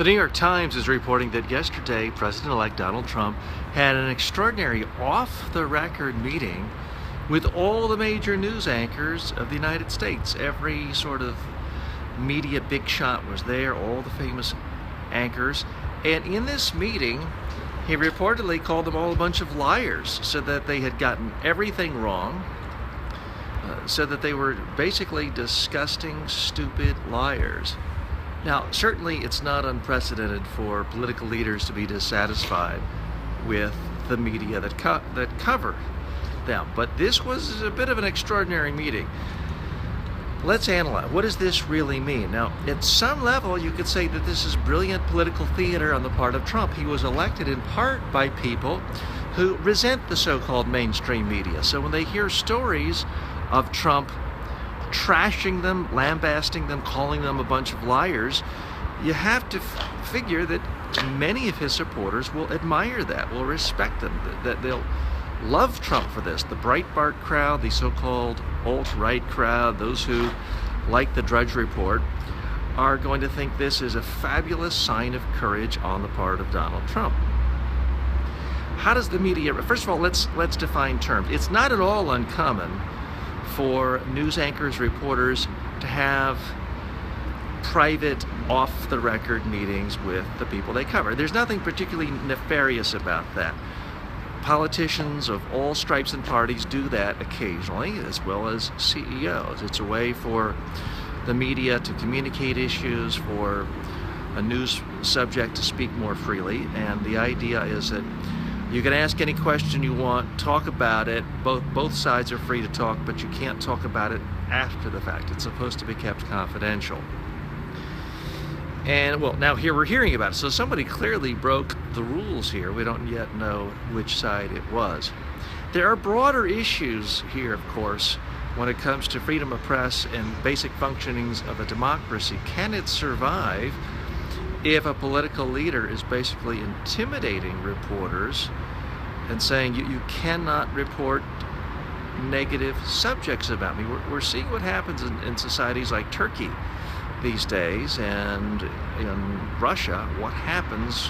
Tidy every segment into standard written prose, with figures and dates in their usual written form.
The New York Times is reporting that yesterday, President-elect Donald Trump had an extraordinary off-the-record meeting with all the major news anchors of the United States. Every sort of media big shot was there, all the famous anchors. And in this meeting, he reportedly called them all a bunch of liars, said that they had gotten everything wrong, said that they were basically disgusting, stupid liars. Now, certainly it's not unprecedented for political leaders to be dissatisfied with the media that cover them, but this was a bit of an extraordinary meeting. Let's analyze. What does this really mean? Now, at some level, you could say that this is brilliant political theater on the part of Trump. He was elected in part by people who resent the so-called mainstream media. So when they hear stories of Trump trashing them, lambasting them, calling them a bunch of liars, you have to figure that many of his supporters will admire that, will respect him, that they'll love Trump for this. The Breitbart crowd, the so-called alt-right crowd, those who like the Drudge Report, are going to think this is a fabulous sign of courage on the part of Donald Trump. How does the media, first of all, let's define terms. It's not at all uncommon for news anchors, reporters to have private, off-the-record meetings with the people they cover. There's nothing particularly nefarious about that. Politicians of all stripes and parties do that occasionally, as well as CEOs. It's a way for the media to communicate issues, for a news subject to speak more freely, and the idea is that you can ask any question you want, talk about it. Both sides are free to talk, but you can't talk about it after the fact. It's supposed to be kept confidential. And, well, now here we're hearing about it. So somebody clearly broke the rules here. We don't yet know which side it was. There are broader issues here, of course, when it comes to freedom of press and basic functionings of a democracy. Can it survive if a political leader is basically intimidating reporters and saying you cannot report negative subjects about me? We're seeing what happens in societies like Turkey these days, and in Russia, what happens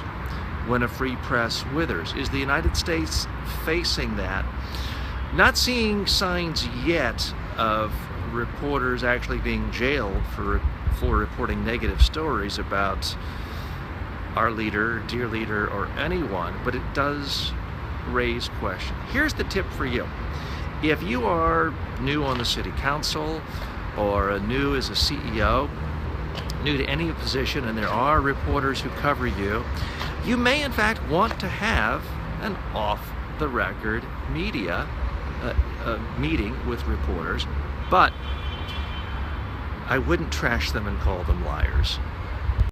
when a free press withers. Is the United States facing that? Not seeing signs yet of reporters actually being jailed for reporting negative stories about our leader, dear leader, or anyone, but it does raise questions. Here's the tip for you. If you are new on the city council or new as a CEO, new to any position, and there are reporters who cover you, you may in fact want to have an off-the-record media meeting with reporters, but I wouldn't trash them and call them liars.